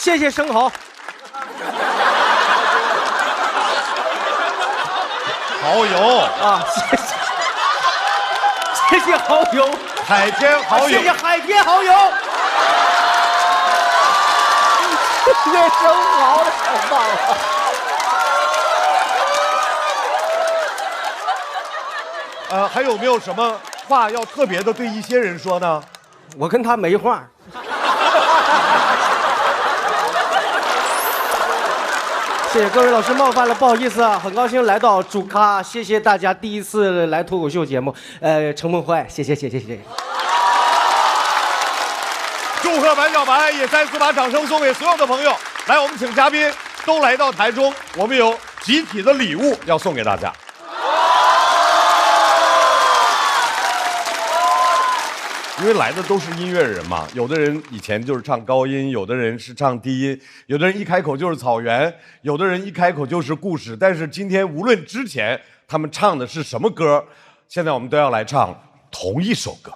谢谢生蚝。蚝油啊，谢谢蚝油，海天蚝油，谢谢海天蚝油。这生蚝的太棒了。还有没有什么话要特别的对一些人说呢？我跟他没话。谢谢各位老师冒犯了，不好意思啊，很高兴来到主咖，谢谢大家第一次来脱口秀节目，承蒙怀，谢谢。祝贺白小白，也再次把掌声送给所有的朋友。来，我们请嘉宾都来到台中，我们有集体的礼物要送给大家。因为来的都是音乐人嘛，有的人以前就是唱高音，有的人是唱低音，有的人一开口就是草原，有的人一开口就是故事。但是今天无论之前他们唱的是什么歌，现在我们都要来唱同一首歌。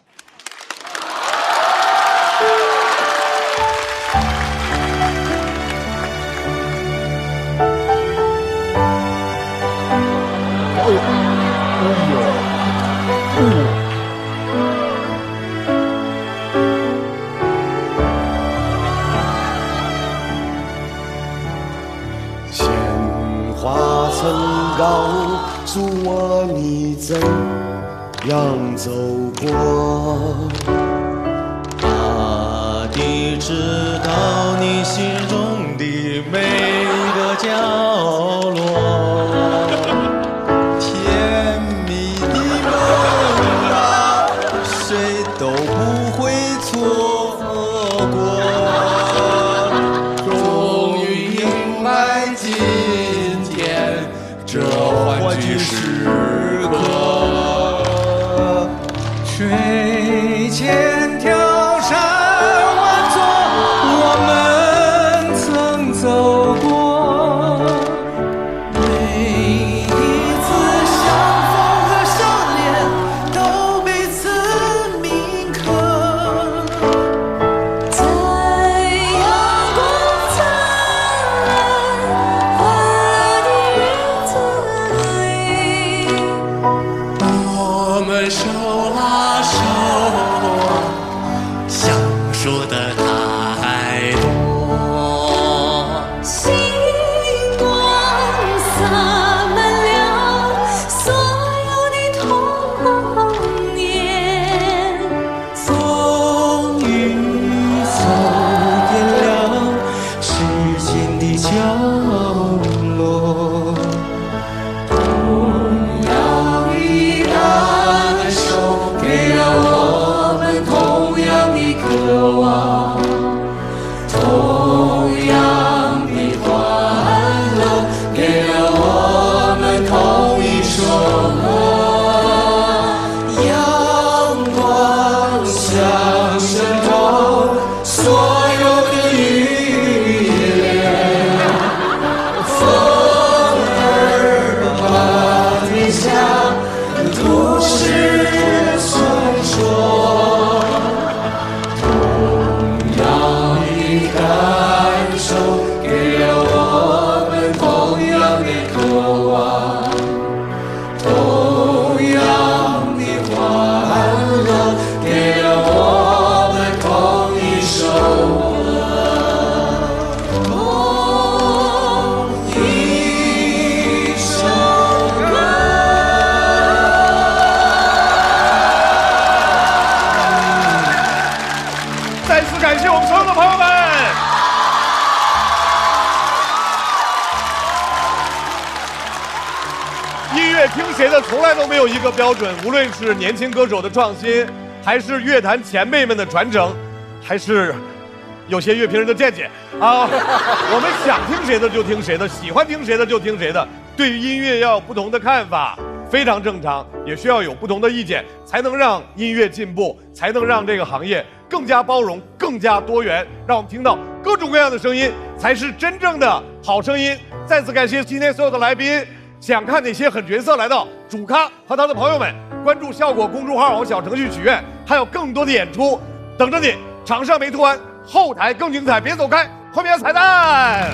告诉我你怎样走过，大地知道你心中的每个角落，甜蜜的梦啊，谁都不会错过，终于迎来今天这欢聚时刻。落。同样的感受，给了我们同样的渴望，同样的欢乐，给了我们同一首歌。阳光像渗透所有的语言，风儿把天下都市传说，同样的感受，给了我们同样的渴望，同样的欢乐，给了我们同一首歌，同一首歌。再次感谢我们所有的朋友们。音乐听谁的从来都没有一个标准，无论是年轻歌手的创新，还是乐坛前辈们的传承，还是有些乐评人的见解啊，我们想听谁的就听谁的，喜欢听谁的就听谁的。对于音乐要有不同的看法，非常正常，也需要有不同的意见，才能让音乐进步，才能让这个行业更加包容、更加多元，让我们听到各种各样的声音，才是真正的好声音。再次感谢今天所有的来宾。想看哪些狠角色来到主咖和他的朋友们，关注效果公众号和小程序许愿，还有更多的演出等着你。场上没涂完，后台更精彩，别走开，后面有彩蛋。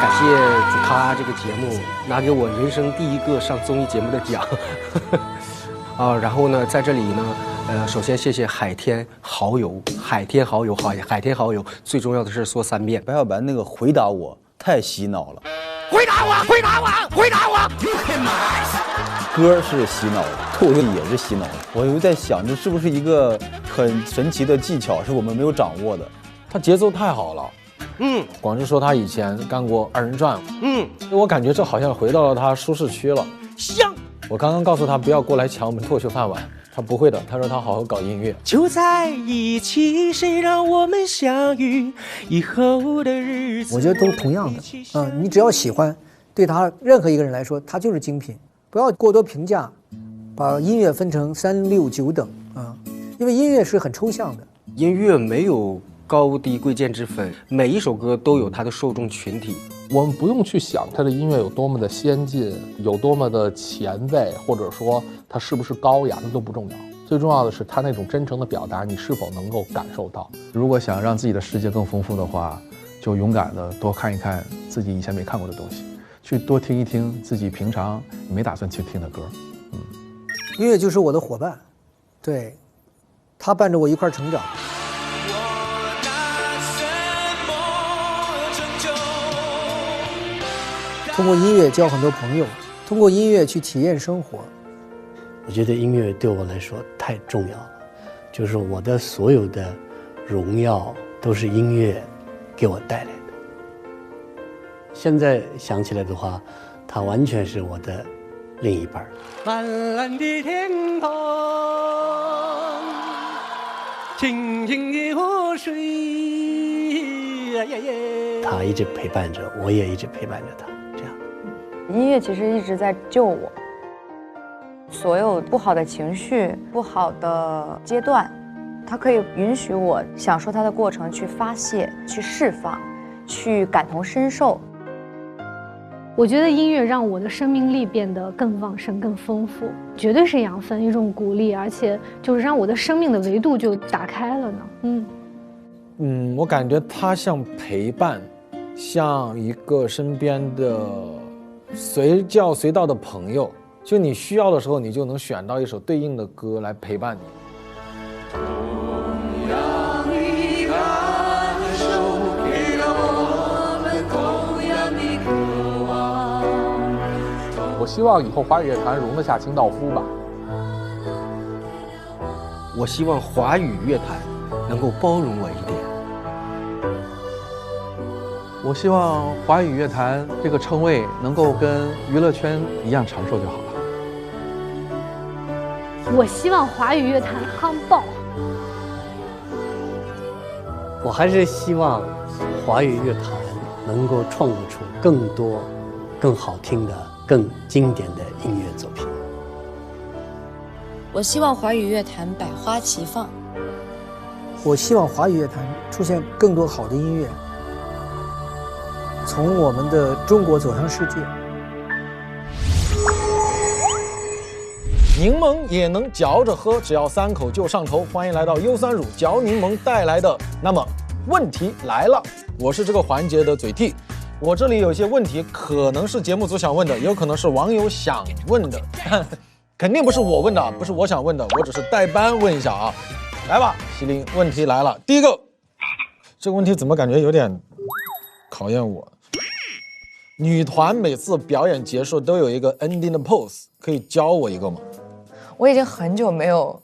感谢主咖这个节目拿给我人生第一个上综艺节目的奖，然后呢，在这里呢，首先谢谢海天好友，海天好友，最重要的是说3遍。白小白那个回答我太洗脑了，回答我，回答我，回答我！歌是洗脑的，脱口秀也是洗脑的。我又在想，这是不是一个很神奇的技巧，是我们没有掌握的？他节奏太好了。广志说他以前干过2人转，我感觉这好像回到了他舒适区了。香！我刚刚告诉他不要过来抢我们脱口秀饭碗，他不会的，他说他好好搞音乐。就在一起，谁让我们相遇？以后的日子，我觉得都是同样的，你只要喜欢，对他任何一个人来说，他就是精品。不要过多评价，把音乐分成3、6、9等啊，因为音乐是很抽象的，音乐没有高低贵贱之分，每一首歌都有它的受众群体。我们不用去想他的音乐有多么的先进，有多么的前卫，或者说他是不是高雅，那都不重要。最重要的是他那种真诚的表达，你是否能够感受到。如果想让自己的世界更丰富的话，就勇敢的多看一看自己以前没看过的东西，去多听一听自己平常没打算去听的歌。音乐就是我的伙伴，对，他伴着我一块成长。通过音乐交很多朋友，通过音乐去体验生活。我觉得音乐对我来说太重要了，就是我的所有的荣耀都是音乐给我带来的。现在想起来的话，它完全是我的另一半。蓝蓝的天空，清清的河水，他一直陪伴着我，也一直陪伴着他。音乐其实一直在救我，所有不好的情绪、不好的阶段，它可以允许我享受它的过程，去发泄、去释放、去感同身受。我觉得音乐让我的生命力变得更旺盛、更丰富，绝对是养分，一种鼓励，而且就是让我的生命的维度就打开了呢。我感觉它像陪伴，像一个身边的随叫随到的朋友，就你需要的时候，你就能选到一首对应的歌来陪伴你。我希望以后华语乐坛容得下清道夫吧。我希望华语乐坛能够包容我一点。我希望华语乐坛这个称谓能够跟娱乐圈一样长寿就好了。我希望华语乐坛夯爆。我还是希望华语乐坛能够创作出更多、更好听的、更经典的音乐作品。我希望华语乐坛百花齐放。我希望华语乐坛出现更多好的音乐，从我们的中国走向世界。柠檬也能嚼着喝，只要3口就上头。欢迎来到优酸乳嚼柠檬带来的。那么问题来了，我是这个环节的嘴替。我这里有一些问题，可能是节目组想问的，也有可能是网友想问的，肯定不是我问的，不是我想问的，我只是代班问一下啊。来吧，西林，问题来了。第一个，这个问题怎么感觉有点考验我？女团每次表演结束都有一个 ending 的 pose， 可以教我一个吗？我已经很久没有，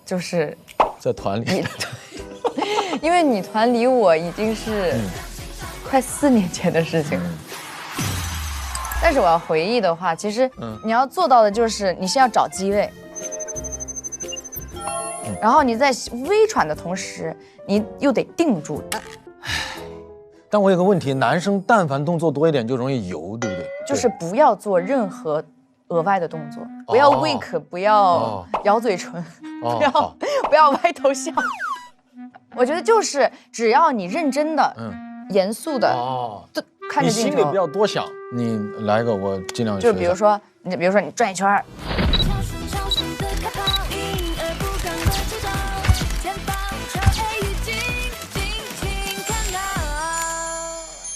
就是在团里，因为女团离我已经是快4年前的事情了。但是我要回忆的话，其实你要做到的就是你先要找机位，然后你在微喘的同时，你又得定住。但我有个问题，男生但凡动作多一点就容易油，对不对？就是不要做任何额外的动作，不要 wink， 不要咬嘴唇，不要歪头笑。我觉得就是只要你认真的、严肃的，都看着镜头，你心里不要多想。你来个，我尽量学。就比如说你转一圈。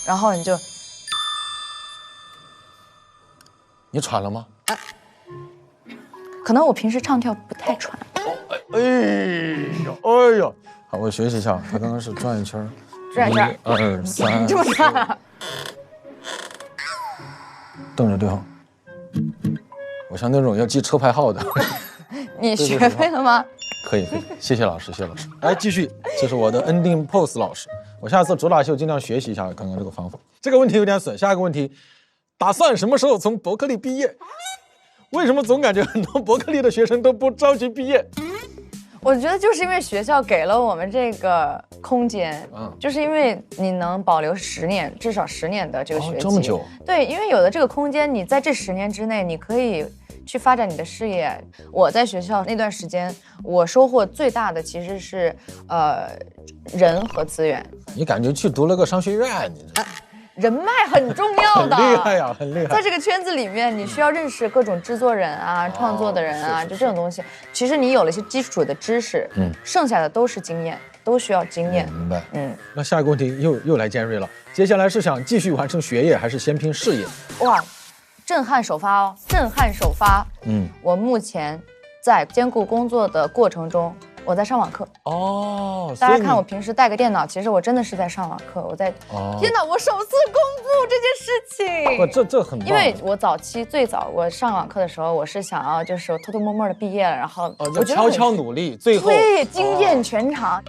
然后你喘了吗？可能我平时唱跳不太喘。哎呀，好，我学习一下。他刚刚是转一圈，转一圈，1、2、3，这么大，瞪着对方。我像那种要记车牌号的。你学会了吗？可以，谢谢老师，谢谢老师。来继续，这是我的 ending pose 老师。我下次主打秀尽量学习一下刚刚这个方法。这个问题有点损。下一个问题，打算什么时候从伯克利毕业？为什么总感觉很多伯克利的学生都不着急毕业？我觉得就是因为学校给了我们这个空间，就是因为你能保留10年，至少10年的这个学籍。这么久？对，因为有了这个空间，你在这10年之内，你可以去发展你的事业。我在学校那段时间，我收获最大的其实是人和资源。你感觉去读了个商学院，你人脉很重要的，很厉害呀，很厉害。在这个圈子里面，你需要认识各种制作人啊、创作的人啊，就这种东西。其实你有了一些基础的知识，剩下的都是经验，都需要经验。明白。那下一个问题又来尖锐了。接下来是想继续完成学业，还是先拼事业？哇，震撼首发哦，震撼首发。我目前在兼顾工作的过程中。我在上网课哦，大家看我平时带个电脑，其实我真的是在上网课。我在，天哪，我首次公布这件事情，这很棒。因为我最早我上网课的时候，我是想要就是偷偷摸摸的毕业了，然后我就悄悄努力，最后对惊艳全场，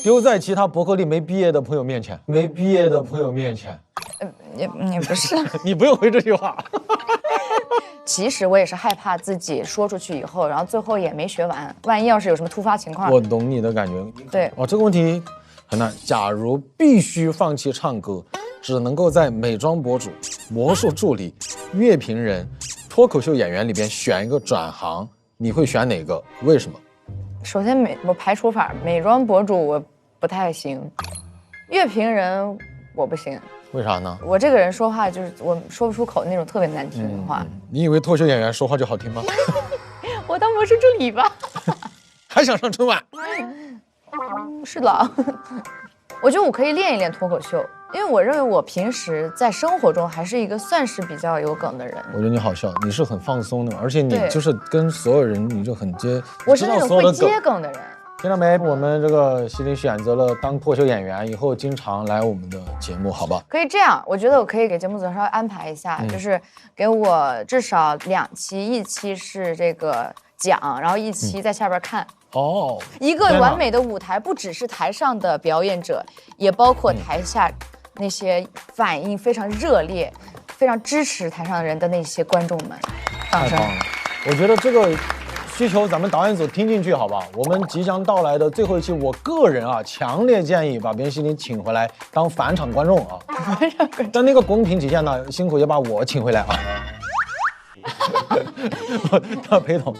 丢在其他伯克利没毕业的朋友面前，也不是，你不用回这句话。其实我也是害怕自己说出去以后，然后最后也没学完，万一要是有什么突发情况。我懂你的感觉。对，这个问题很难。假如必须放弃唱歌，只能够在美妆博主、魔术助理、乐评人、脱口秀演员里边选一个转行，你会选哪个？为什么？首先我排除法，美妆博主我不太行，乐评人我不行。为啥呢？我这个人说话就是我说不出口那种特别难听的话。你以为脱口秀演员说话就好听吗？我当魔术助理吧。还想上春晚？是的。我觉得我可以练一练脱口秀，因为我认为我平时在生活中还是一个算是比较有梗的人。我觉得你好笑，你是很放松的，而且你就是跟所有人你就很接。我是那种会接梗的人。听到没？我们这个西林选择了当脱口秀演员，以后经常来我们的节目，好吧？可以这样，我觉得我可以给节目组稍微安排一下，就是给我至少2期，一期是这个讲，然后一期在下边看。哦，一个完美的舞台，不只是台上的表演者，也包括台下那些反应非常热烈、非常支持台上的人的那些观众们。掌声！我觉得这个需求咱们导演组听进去，好吧？我们即将到来的最后一期，我个人啊，强烈建议把别人心里请回来当返场观众啊。但那个公平体现呢，辛苦也把我请回来啊。当陪同。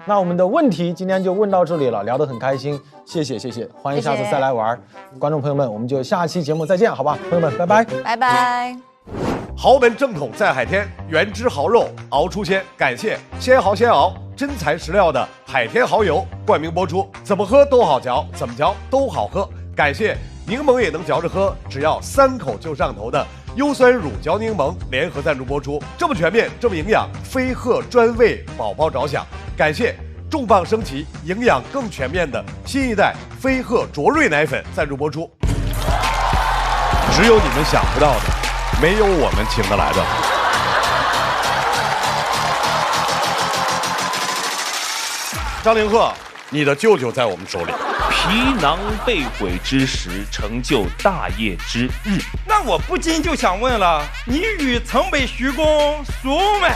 那我们的问题今天就问到这里了，聊得很开心，谢谢，欢迎下次再来玩。观众朋友们，我们就下期节目再见，好吧？朋友们，拜拜，拜拜。豪门正统在海天，原汁豪肉熬出鲜。感谢鲜豪鲜熬真材实料的海天蚝油冠名播出，怎么喝都好嚼，怎么嚼都好喝。感谢柠檬也能嚼着喝，只要3口就上头的优酸乳嚼柠檬联合赞助播出，这么全面，这么营养，飞鹤专为宝宝着想。感谢重磅升级，营养更全面的新一代飞鹤卓瑞奶粉赞助播出。只有你们想不到的，没有我们请得来的。张凌赫，你的舅舅在我们手里。皮囊被毁之时，成就大业之日。那我不禁就想问了，你与曾被徐公熟没？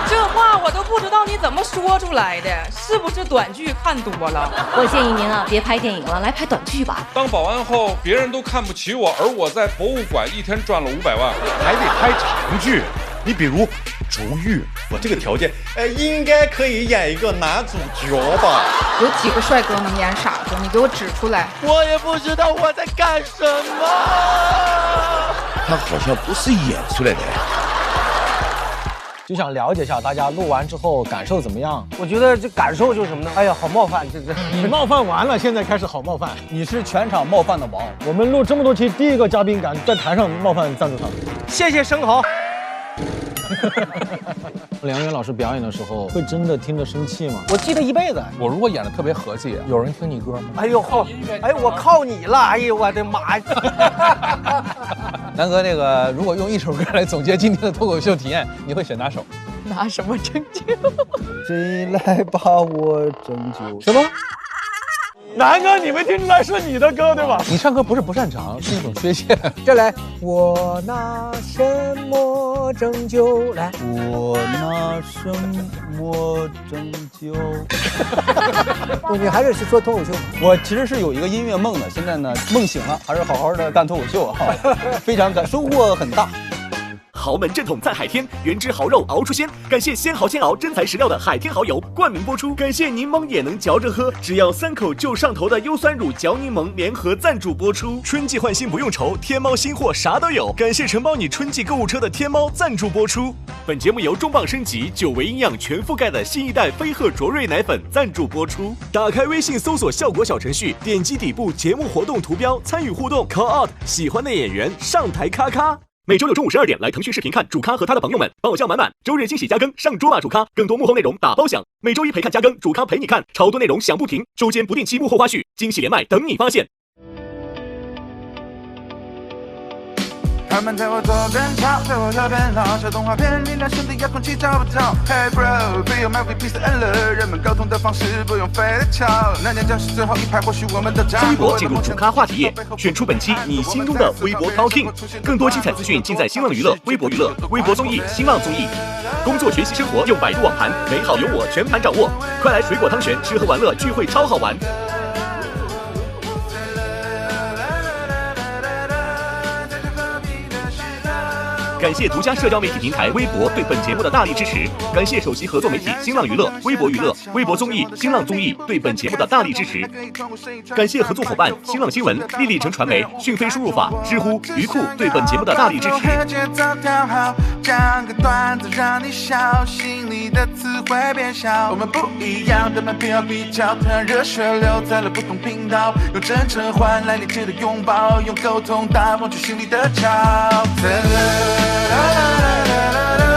这话我都不知道你怎么说出来的，是不是短剧看多了？我建议您啊，别拍电影了，来拍短剧吧。当保安后，别人都看不起我，而我在博物馆一天赚了500万，还得拍长剧。你比如竹玉，我这个条件，应该可以演一个男主角吧？有几个帅哥能演傻子？你给我指出来。我也不知道我在干什么。他好像不是演出来的。就想了解一下大家录完之后感受怎么样？我觉得这感受就是什么呢？哎呀，好冒犯！这你冒犯完了，现在开始好冒犯。你是全场冒犯的王。我们录这么多期，第一个嘉宾敢在台上冒犯赞助商。谢谢生蚝。梁元老师表演的时候，会真的听着生气吗？我记得一辈子。我如果演的特别和气，有人听你歌吗？哎呦，我靠你了！哎呦，我的妈呀！南哥，那个如果用一首歌来总结今天的脱口秀体验，你会选哪首？拿什么拯救？谁来把我拯救？什么？南哥，你没听出来是你的歌对吧？你唱歌不是不擅长，是一种缺陷。再来，我拿什么拯救？来，我拿什么拯救？你还是说脱口秀。我其实是有一个音乐梦的，现在呢梦醒了，还是好好的干脱口秀哈，非常收获很大。豪门正统在海天，原汁豪肉熬出鲜。感谢鲜豪鲜熬真材实料的海天蚝油冠名播出。感谢柠檬也能嚼着喝，只要3口就上头的优酸乳嚼柠檬联合赞助播出。春季换新不用愁，天猫新货啥都有。感谢承包你春季购物车的天猫赞助播出。本节目由重磅升级、久维营养全覆盖的新一代飞鹤卓瑞奶粉赞助播出。打开微信搜索效果小程序，点击底部节目活动图标参与互动 ，call out 喜欢的演员上台咔咔。每周6中午12点来腾讯视频看主咖和他的朋友们，爆笑满满。周日惊喜加更，上桌吧主咖，更多幕后内容打包享。每周一陪看加更，主咖陪你看，超多内容享不停。周间不定期幕后花絮，惊喜连麦等你发现。他们在我左边吵，在我右边闹，小动画片里男生的遥控器找不到。Hey bro， 非有 Melvin、Peace and Love， 人们沟通的方式不用非得吵。那年教室最后一排，或许我们都站。微博进入主咖话题页，选出本期你心中的微博 Talking。更多精彩资讯尽在新浪娱乐、微博娱乐、微博综艺、新浪综艺。工作、学习、生活用百度网盘，美好有我全盘掌握。快来水果汤泉，吃喝玩乐聚会超好玩。感谢独家社交媒体平台微博对本节目的大力支持，感谢首席合作媒体新浪娱乐、微博娱乐、微博综艺、新浪综艺对本节目的大力支持，感谢合作伙伴新浪新闻、丽丽城传媒、讯飞输入法、知乎、鱼库对本节目的大力支持。讲个段子让你笑，心里的词汇变小。我们不一样的门票比较，让热血留在了不同频道，用真诚换来理智的拥抱，用沟通打忘却心里的骄傲。啦啦啦啦啦啦。